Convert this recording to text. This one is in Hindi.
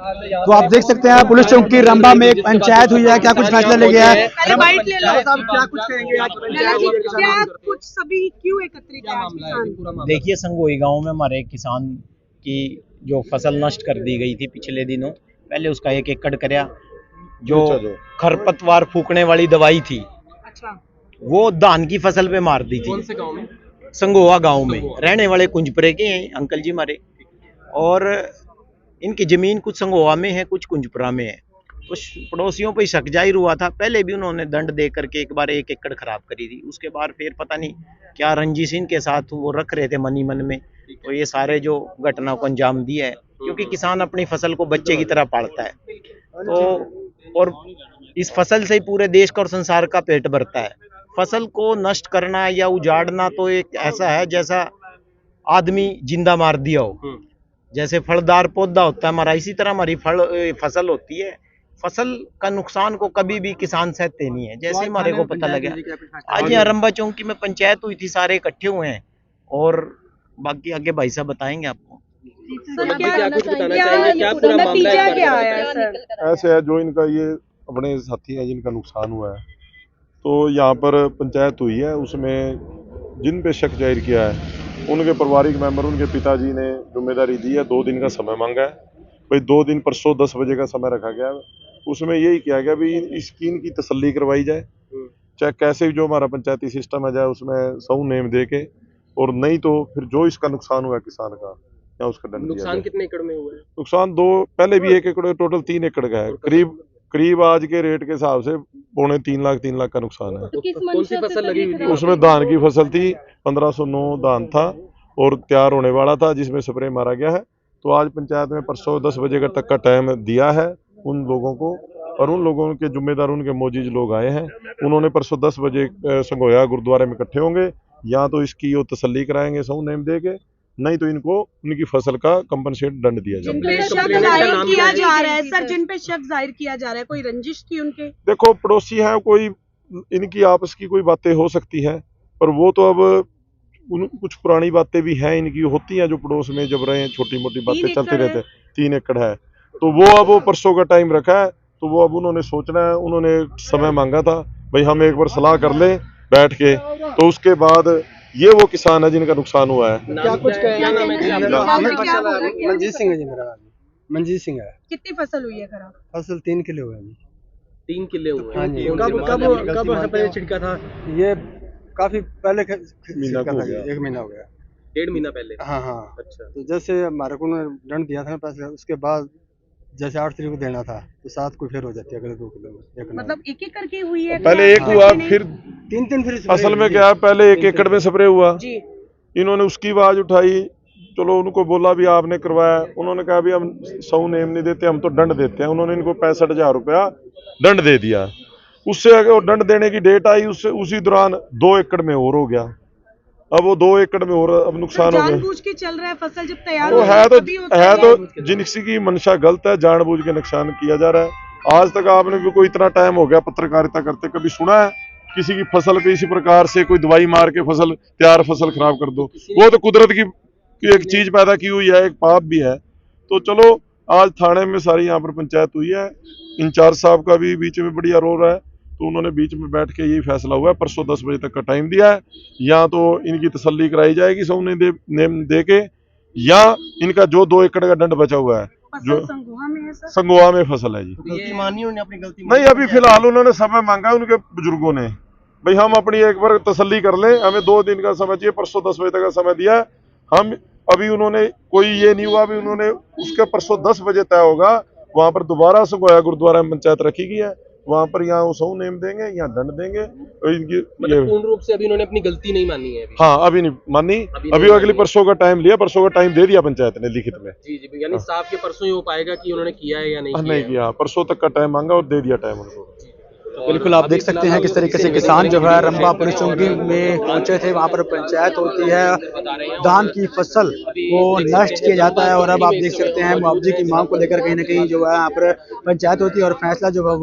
तो आप देख सकते हैं पुलिस चौकी रंबा में एक पंचायत हुई है, क्या कुछ फैसला ले गया है। क्या कुछ कहेंगे आज पंचायत कुछ सभी क्यों एकत्रित है आज किसान? देखिए, संगोई गांव में हमारे किसान की जो फसल नष्ट कर दी गई थी पिछले दिनों, पहले उसका 1 एकड़ करया, जो खरपतवार फूकने वाली दवाई थी अच्छा, वो धान की फसल पे मार दी थी। कौन से गांव में? संगोआ गांव में रहने वाले कुंजपुरे के हैं अंकल जी हमारे, और इनकी जमीन कुछ संगोआ में है, कुछ कुंजपुरा में है। कुछ पड़ोसियों पर शक जाहिर हुआ था, पहले भी उन्होंने दंड दे करके एक बार 1 एकड़ खराब करी थी। उसके बाद फिर पता नहीं क्या रंजिश इनके साथ वो रख रहे थे मन ही मन में, तो ये सारे जो घटना को अंजाम दिया है। क्योंकि किसान अपनी फसल को बच्चे की तरह पालता है, तो और इस फसल से ही पूरे देश का और संसार का पेट भरता है। फसल को नष्ट करना या उजाड़ना तो एक ऐसा है जैसा आदमी जिंदा मार दिया हो। जैसे फलदार पौधा होता है हमारा, इसी तरह हमारी फसल होती है। फसल का नुकसान को कभी भी किसान सहते नहीं है। जैसे हमारे को पता लगा आज यहाँ रंबा चौकी में पंचायत हुई थी, सारे इकट्ठे हुए हैं, और बाकी आगे भाई साहब बताएंगे आपको। क्या कुछ बताना चाहेंगे, क्या पूरा मामला है? क्या है सर? ऐसे है जो इनका ये अपने साथी है जिनका नुकसान हुआ है, तो यहाँ पर पंचायत हुई है, उसमें जिन पे शक जाहिर किया है उनके पारिवारिक मेंबर, उनके पिताजी ने जिम्मेदारी दी है, 2 दिन का समय मांगा है। भाई 2 दिन परसों 10 बजे का समय रखा गया है। उसमें यही किया गया भी इसकी इनकी तसल्ली करवाई जाए, चाहे कैसे भी जो हमारा पंचायती सिस्टम है जाए उसमें सऊ नेम दे के, और नहीं तो फिर जो इसका नुकसान हुआ किसान का या उसका दंड दिया जाए। नुकसान कितने एकड़ में हुआ है? नुकसान 2 पहले भी 1 एकड़, टोटल 3 एकड़ का है। करीब आज के रेट के हिसाब से 3.5 लाख का नुकसान है। तो कौन सी फसल लगी हुई थी? उसमें धान की फसल थी, 1509 धान था और तैयार होने वाला था, जिसमें स्प्रे मारा गया है। तो आज पंचायत में परसों 10 बजे तक का टाइम दिया है उन लोगों को, और उन लोगों के जिम्मेदार उनके मौजूद लोग आए हैं। उन्होंने परसों 10 बजे संगोया गुरुद्वारे में इकट्ठे होंगे, या तो इसकी वो तसल्ली कराएंगे सऊ नेम दे के, नहीं तो इनको उनकी फसल का कंपनसेट दंड दिया जाए। जिन पे शक जाहिर किया जा रहा है सर, जिन पे शक जाहिर किया जा रहा है, कोई रंजिश थी उनके? देखो पड़ोसी हैं, कोई इनकी आपस की कोई बातें हो सकती है, पर वो तो अब कुछ पुरानी बातें भी हैं इनकी, होती हैं जो पड़ोस में जब रहे, छोटी मोटी बातें चलती रहते। 3 एकड़ है, तो वो अब वो परसों का टाइम रखा है, तो वो अब उन्होंने सोचना है, उन्होंने समय मांगा था भाई हम एक बार सलाह कर लें बैठ के, तो उसके बाद ये वो किसान है जिनका नुकसान हुआ है। क्या कुछ मंजीत सिंह है जी, मेरा नाम मंजीत सिंह है। कितनी फसल हुई है खराब? फसल 3 किलो हुए जी। 3 किले हुए? हाँ जी। कब स्प्रे छिड़का था? ये काफी पहले महीना छिड़का हो था, गया। 1 महीना हो गया। 1.5 महीना पहले? हाँ हाँ। अच्छा, तो जैसे हमारे को उन्होंने दंड दिया था ना पैसे, उसके बाद जैसे 8 तारीख को देना था, तो 7 को फिर हो जाती है अगले 2 किलो में। मतलब एक करके हुई है? पहले 1 हुआ, फिर 3 फिर असल में क्या है, पहले 1 एकड़ में स्प्रे हुआ जी। इन्होंने उसकी आवाज उठाई, चलो उनको बोला भी आपने करवाया, उन्होंने कहा भी हम सऊ नेम नहीं देते, हम तो दंड देते हैं। उन्होंने इनको 65,000 रुपया दंड दे दिया। उससे अगर वो दंड देने की डेट आई, उससे उसी दौरान 2 एकड़ में और हो गया। अब वो 2 एकड़ में और अब नुकसान हो गया। जानबूझ के चल रहा है फसल, जब तैयार वो हो है तो जिनकी की मंशा गलत है, जानबूझ के नुकसान किया जा रहा है। आज तक आपने भी कोई इतना टाइम हो गया पत्रकारिता करते, कभी सुना है किसी की फसल को इसी प्रकार से कोई दवाई मार के फसल तैयार फसल खराब कर दो? वो तो कुदरत की एक चीज पैदा की हुई है, एक पाप भी है। तो चलो आज थाने में सारी यहाँ पर पंचायत हुई है, इंचार्ज साहब का भी बीच में बढ़िया रोल है, तो उन्होंने बीच में बैठ के यही फैसला हुआ है। परसों 10 बजे तक का टाइम दिया है, या तो इनकी तसल्ली कराई जाएगी सऊ नेम दे के, या इनका जो 2 एकड़ का दंड बचा हुआ है, जो संगोआ में फसल है जी। गलती मानी उन्होंने, अपनी गलती नहीं, अभी फिलहाल उन्होंने समय मांगा उनके बुजुर्गों ने, भाई हम अपनी एक बार तसल्ली कर लें, हमें 2 दिन का समय चाहिए, परसों 10 बजे तक का समय दिया है। हम अभी उन्होंने कोई ये नहीं हुआ, अभी उन्होंने उसके परसों 10 बजे तय होगा, वहां पर दोबारा संगोया गुरुद्वारा में पंचायत रखी गई है, वहां पर यहाँ सऊ नेम देंगे या दंड देंगे। और इनकी मतलब पूर्ण रूप से अभी उन्होंने अपनी गलती नहीं मानी है अभी? हाँ, अभी नहीं मानी, अभी अगली परसों का टाइम लिया, परसों का टाइम दे दिया पंचायत ने लिखित में। जी जी, यानी साफ के परसों ही हो पाएगा कि उन्होंने किया है या नहीं किया। परसों तक का टाइम मांगा और दे दिया टाइम उनको। बिल्कुल, आप देख सकते हैं किस तरीके से किसान जो है रंबा पुलिस चौकी में पहुंचे थे। वहां पर पंचायत होती है, धान की फसल को नष्ट किया जाता है, और अब आप देख सकते हैं मुआवजे की मांग को लेकर कहीं ना कहीं जो है यहाँ पर पंचायत होती है, और फैसला जो है